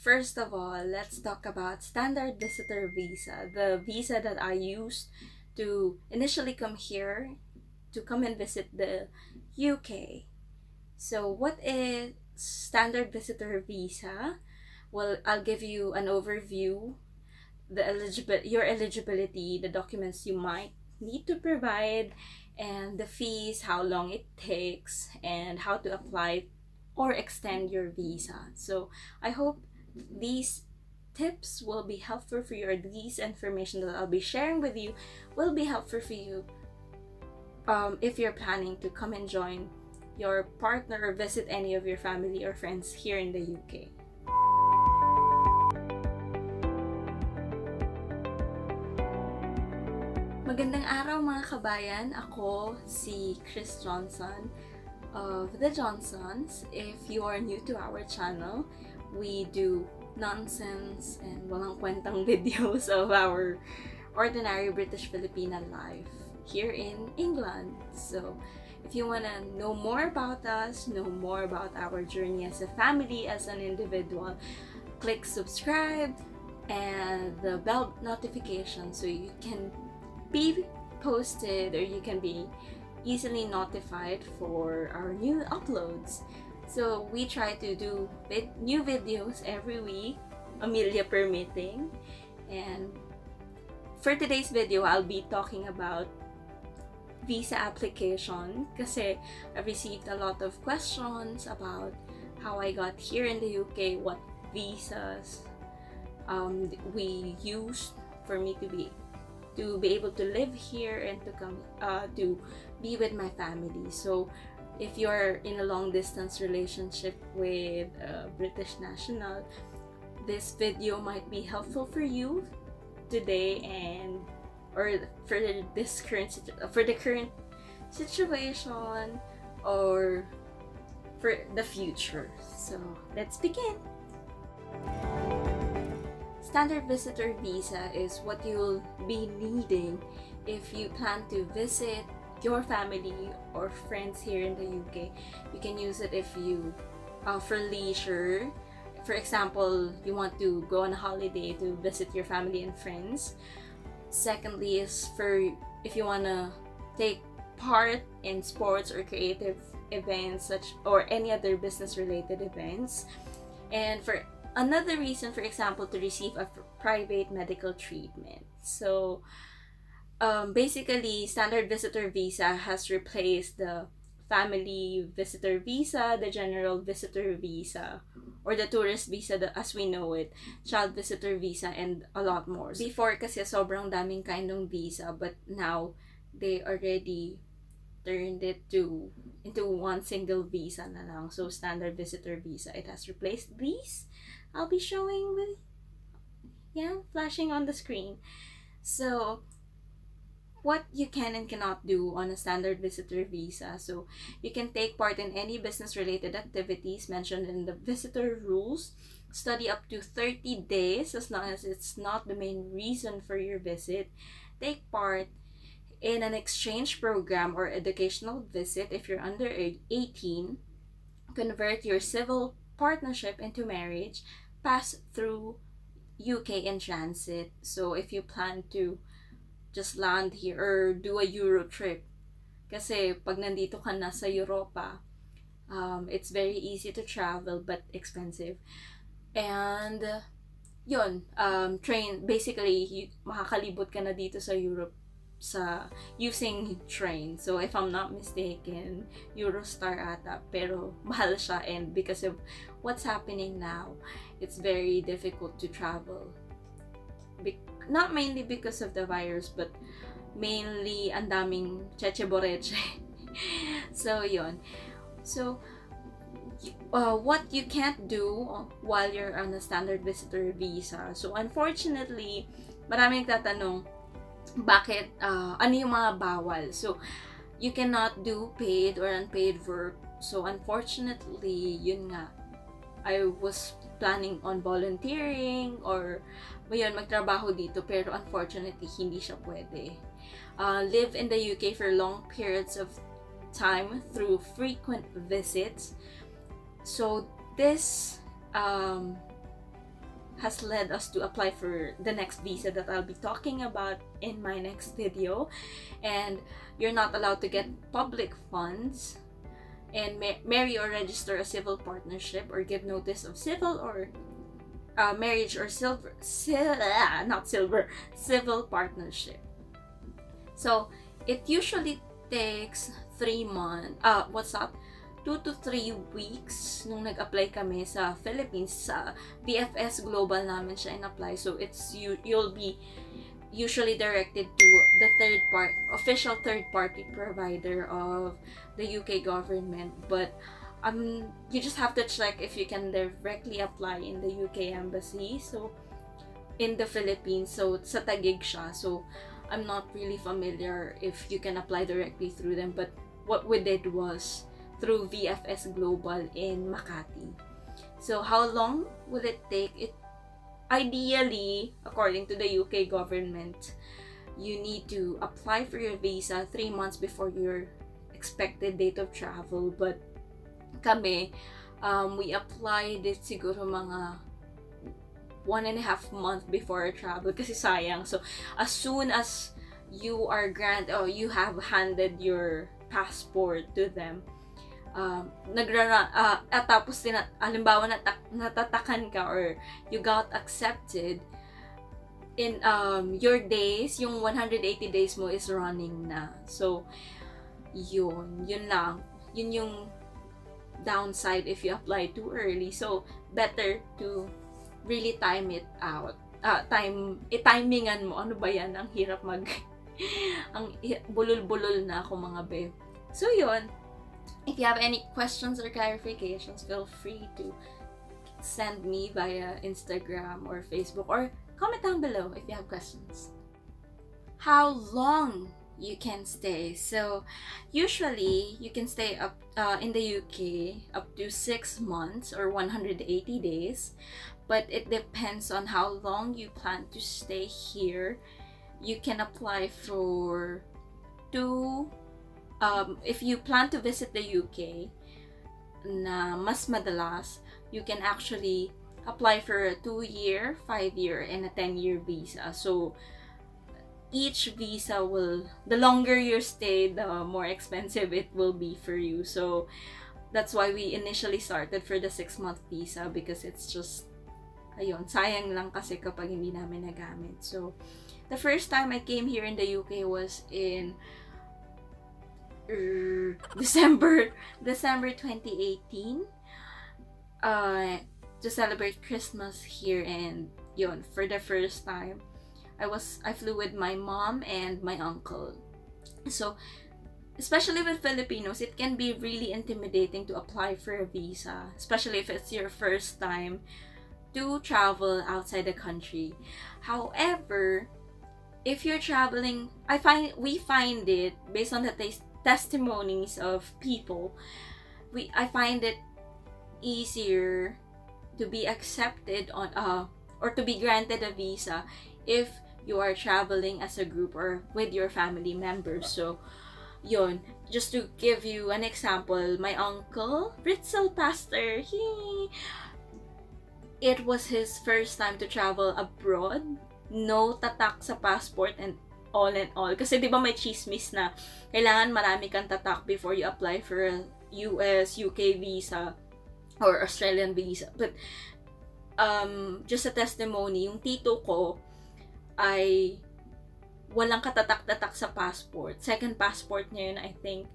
First of all, let's talk about standard visitor visa, the visa that I used to initially come here to come and visit the UK. So, what is standard visitor visa? Well, I'll give you an overview, your eligibility, the documents you might need to provide, and the fees, how long it takes, and how to apply or extend your visa. So, I hope these tips will be helpful for you, or these information that I'll be sharing with you will be helpful for you if you're planning to come and join your partner or visit any of your family or friends here in the UK. Magandang araw mga kabayan, ako si Cris Johnson of The Johnsons. If you are new to our channel, we do nonsense and walang kwentang videos of our ordinary British Filipina life here in England. So if you want to know more about us, know more about our journey as a family, as an individual, click subscribe and the bell notification so you can be posted, or you can be easily notified for our new uploads. So we try to do new videos every week, Amelia permitting. And for today's video, I'll be talking about visa application kasi I've received a lot of questions about how I got here in the UK, what visas we used for me to be able to live here and to come to be with my family. So if you're in a long distance relationship with a British national, this video might be helpful for you today and or for the current situation or for the future. So let's begin. Standard visitor visa is what you'll be needing if you plan to visit your family or friends here in the UK. You can use it if you for leisure. For example, you want to go on a holiday to visit your family and friends. Secondly is for if you want to take part in sports or creative events or any other business related events. And for another reason, for example, to receive a private medical treatment. So basically, standard visitor visa has replaced the family visitor visa, the general visitor visa, or the tourist visa as we know it, child visitor visa, and a lot more. Before kasi sobrang daming kind ng visa, but now they already turned it into one single visa na lang. So standard visitor visa, it has replaced these. I'll be showing flashing on the screen. So what you can and cannot do on a standard visitor visa. So you can take part in any business related activities mentioned in the visitor rules, study up to 30 days as long as it's not the main reason for your visit, take part in an exchange program or educational visit if you're under 18, convert your civil partnership into marriage, pass through UK in transit. So if you plan to just land here or do a Euro trip, kasi pag nandito ka na sa Europa, it's very easy to travel but expensive. And train, basically makakalibot ka na dito sa Europe sa using train. So if I'm not mistaken, Eurostar ata, pero mahal siya, and because of what's happening now, it's very difficult to travel. Not mainly because of the virus, but mainly ang daming cheche boreche. So yun. So what you can't do while you're on a standard visitor visa. So unfortunately, maraming nagtatanong bakit ano yung mga bawal. So you cannot do paid or unpaid work. So unfortunately, yun nga, I was planning on volunteering or magtrabaho dito, pero unfortunately hindi siya pwede. Live in the UK for long periods of time through frequent visits. So this has led us to apply for the next visa that I'll be talking about in my next video. And you're not allowed to get public funds and marry or register a civil partnership or give notice of civil or marriage or civil partnership. So it usually takes 3 months, 2 to 3 weeks nung nag-apply kami sa Philippines. Sa VFS Global namin siya in-apply. So you'll be usually directed to the official third-party provider of the UK government. But you just have to check if you can directly apply in the UK embassy. So in the Philippines, so sa Taguig siya. So I'm not really familiar if you can apply directly through them. But what we did was through VFS Global in Makati. So how long will it take? Ideally, according to the UK government, you need to apply for your visa 3 months before your expected date of travel. But kami, we applied it siguro mga 1.5 months before our travel kasi sayang. So as soon as you are you have handed your passport to them, tapos halimbawa natatakan ka or you got accepted, in your days, yung 180 days mo is running na. So yun lang. Yun yung downside if you apply too early. So better to really time it out. Timingan mo. Ano ba yan? Ang hirap ang bulol-bulol na ako mga babe. So yun. If you have any questions or clarifications, feel free to send me via Instagram or Facebook, or comment down below if you have questions. How long you can stay? So usually you can stay up in the UK up to 6 months or 180 days, but it depends on how long you plan to stay here. You can apply for if you plan to visit the UK na mas madalas, you can actually apply for a 2-year, 5-year, and a 10-year visa. So each visa the longer your stay, the more expensive it will be for you. So that's why we initially started for the 6-month visa, because it's just, ayun, sayang lang kasi kapag hindi namin nagamit. So the first time I came here in the UK was in December 2018 to celebrate Christmas here. And yun, for the first time I flew with my mom and my uncle. So especially with Filipinos, it can be really intimidating to apply for a visa, especially if it's your first time to travel outside the country. However, if you're traveling, we find it based on the testimonies of people, I find it easier to be accepted on or to be granted a visa if you are traveling as a group or with your family members. So yun, just to give you an example, my uncle, Ritzel Pastor, it was his first time to travel abroad. No tatak sa passport and all in all. Kasi di ba may chismis na kailangan marami kang tatak before you apply for a US, UK visa or Australian visa. But just a testimony, yung tito ko ay walang katatak-tatak sa passport. Second passport niya yun, I think.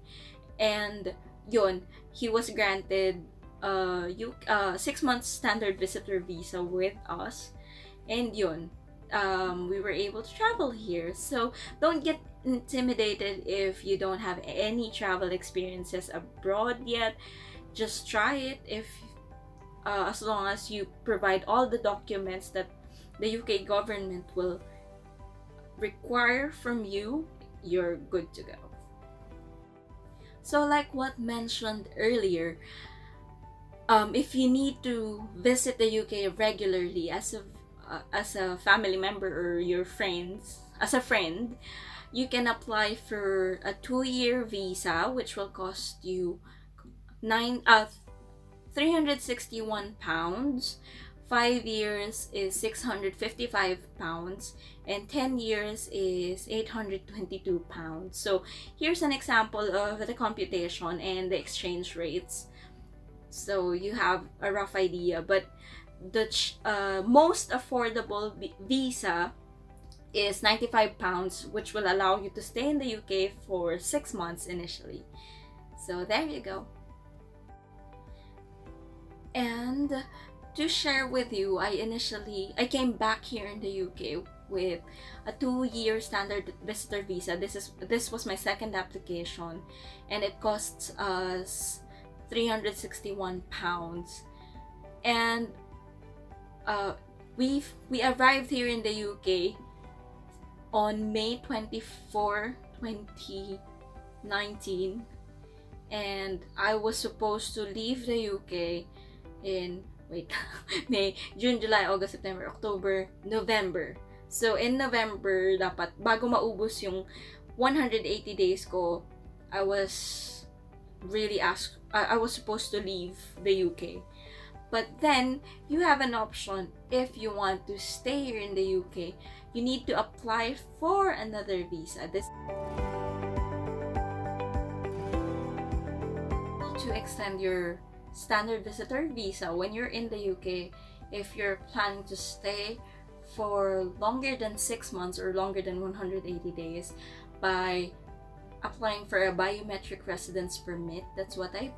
And yun, he was granted 6 months standard visitor visa with us. And yun, we were able to travel here. So don't get intimidated if you don't have any travel experiences abroad yet. Just try it. If as long as you provide all the documents that the UK government will require from you, you're good to go. So like what mentioned earlier, if you need to visit the UK regularly as a family member or your friends, as a friend, you can apply for a 2-year visa, which will cost you £361 5 years is 655 pounds, and 10 years is 822 pounds. So here's an example of the computation and the exchange rates. So you have a rough idea, but the most affordable visa is 95 pounds, which will allow you to stay in the UK for 6 months initially. So there you go. And to share with you, I came back here in the UK with a 2-year standard visitor visa. This was my second application, and it costs us 361 pounds. And we arrived here in the UK on May 24, 2019, and I was supposed to leave the UK in May, June, July, August, September, October, November. So in November, dapat bago maubos yung 180 days ko, I was supposed to leave the UK. But then you have an option. If you want to stay here in the UK, you need to apply for another visa. To extend your standard visitor visa when you're in the UK, if you're planning to stay for longer than 6 months or longer than 180 days, by applying for a biometric residence permit. That's what I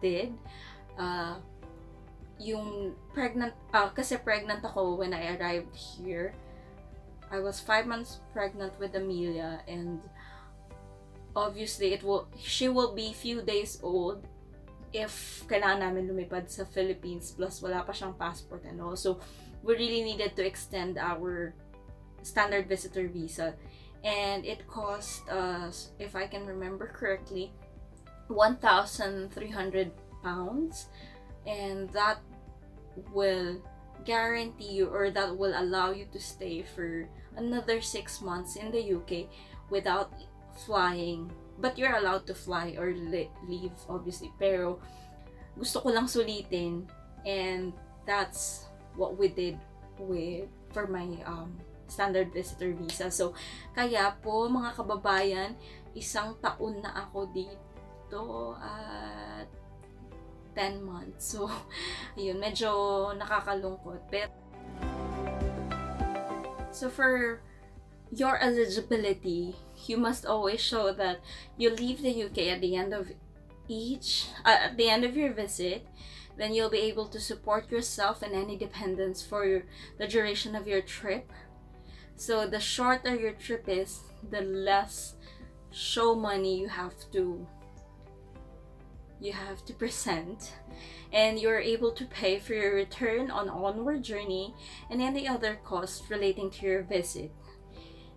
did. Yung pregnant, kasi pregnant ako when I arrived here. I was 5 months pregnant with Amelia, and obviously she will be few days old if kailangan namin lumipad sa Philippines, plus wala pa siyang passport and all. So we really needed to extend our standard visitor visa, and it cost us, if I can remember correctly, 1,300 pounds, and that will guarantee you, or that will allow you to stay for another 6 months in the UK without flying. But you're allowed to fly or leave, obviously. Pero gusto ko lang sulitin, and that's what we did for my standard visitor visa. So kaya po mga kababayan, 1 taon na ako dito at 10 months. So ayun, medyo nakakalungkot. So for your eligibility, you must always show that you leave the UK at the end of your visit. Then you'll be able to support yourself and any dependents for the duration of your trip. So the shorter your trip is, the less show money you have to present, and you're able to pay for your return on onward journey and any other costs relating to your visit.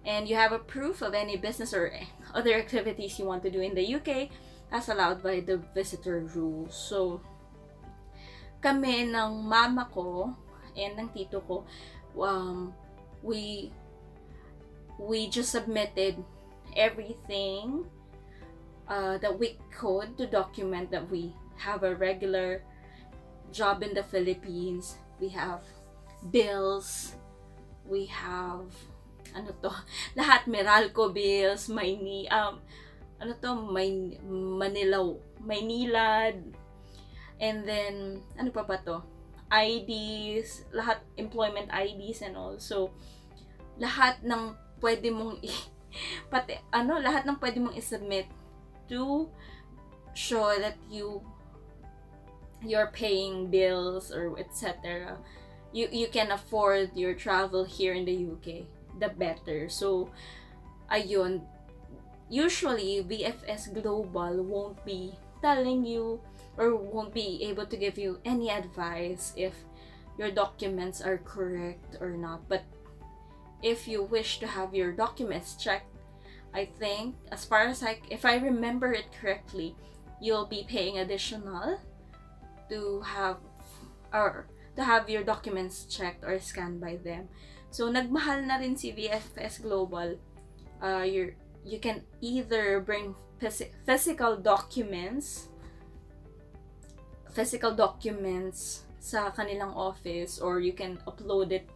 And you have a proof of any business or other activities you want to do in the UK as allowed by the visitor rules. So kami ng mama ko and ng tito ko, we just submitted everything that we could to document that we have a regular job in the Philippines. We have bills, we have lahat, Meralco bills, Maynilad, and then IDs, lahat, employment IDs and all. So lahat ng pwede mong lahat ng pwede mong i-submit to show that you're paying bills or etc. You can afford your travel here in the UK, the better. So ayun, usually VFS Global won't be telling you or won't be able to give you any advice if your documents are correct or not. But if you wish to have your documents checked, I think, as far as if I remember it correctly, you'll be paying additional to have your documents checked or scanned by them. So nagmahal na rin si VFS Global. You can either bring physical documents sa kanilang office, or you can upload it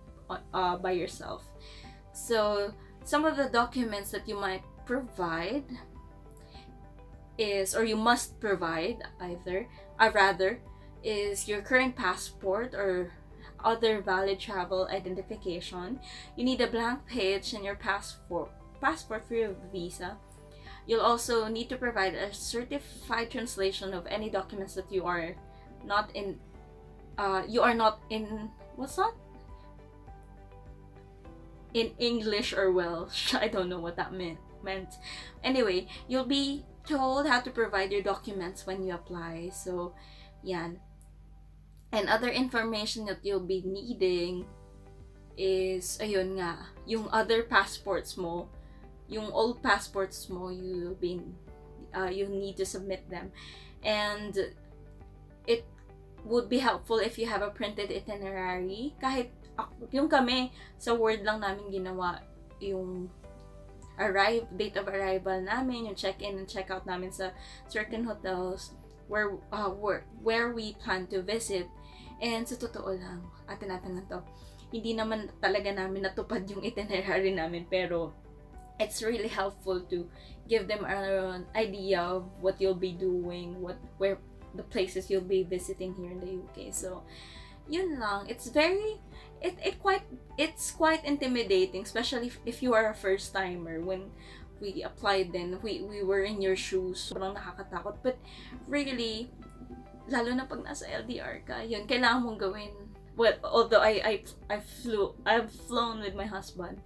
by yourself. So some of the documents that you might provide is, or you must provide rather, is your current passport or other valid travel identification. You need a blank page in your passport for your visa. You'll also need to provide a certified translation of any documents that you are not in, what's that? In English or Welsh. I don't know what that meant. Anyway, you'll be told how to provide your documents when you apply. So, yan. And other information that you'll be needing is, ayun nga, yung other passports mo, yung old passports mo, you need to submit them. And it would be helpful if you have a printed itinerary. Kahit yung kami, sa Word lang namin ginawa yung date of arrival namin, yung check-in and check-out namin sa certain hotels where we plan to visit. And sa totoo lang, atin na to, hindi naman talaga namin natupad yung itinerary namin, pero it's really helpful to give them an idea of what you'll be doing, where the places you'll be visiting here in the UK. So, yun lang. It's quite intimidating, especially if you are a first timer. When we applied, then we were in your shoes. Sobrang nakakatakot. But really, lalo na pag nasa LDR ka, yun, kailangan mong gawin. Well, although I've flown with my husband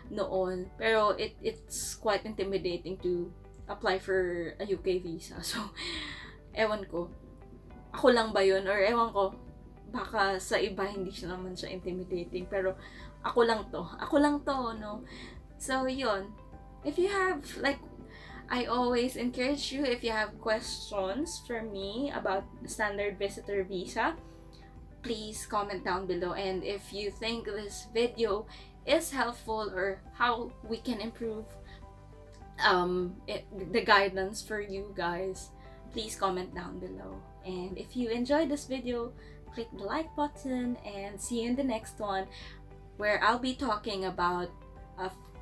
noon, pero it's quite intimidating to apply for a UK visa. So, ewan ko, ako lang ba yun? Or ewan ko, baka sa iba hindi siya naman siya intimidating, pero ako lang to, no? So, yun. If you have, I always encourage you, if you have questions for me about standard visitor visa, please comment down below. And if you think this video is helpful, or how we can improve the guidance for you guys, please comment down below. And if you enjoyed this video, click the like button, and see you in the next one, where I'll be talking about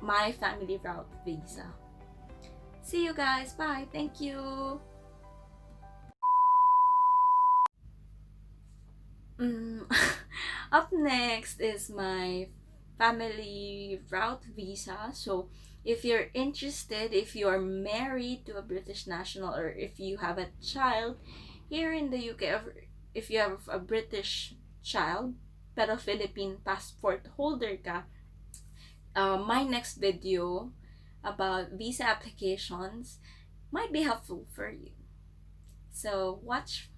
my family route visa. See you guys. Bye. Thank you. Up next is my family route visa. So if you're interested, if you are married to a British national, or if you have a child here in the UK, or if you have a British child pero Philippine passport holder ka, my next video about visa applications might be helpful for you. So watch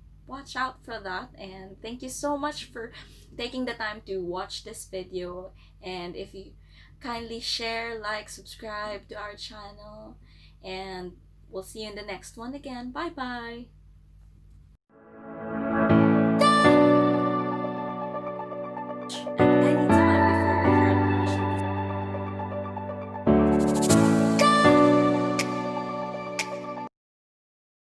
out for that, and thank you so much for taking the time to watch this video. And if you kindly share, like, subscribe to our channel, and we'll see you in the next one again. Bye bye.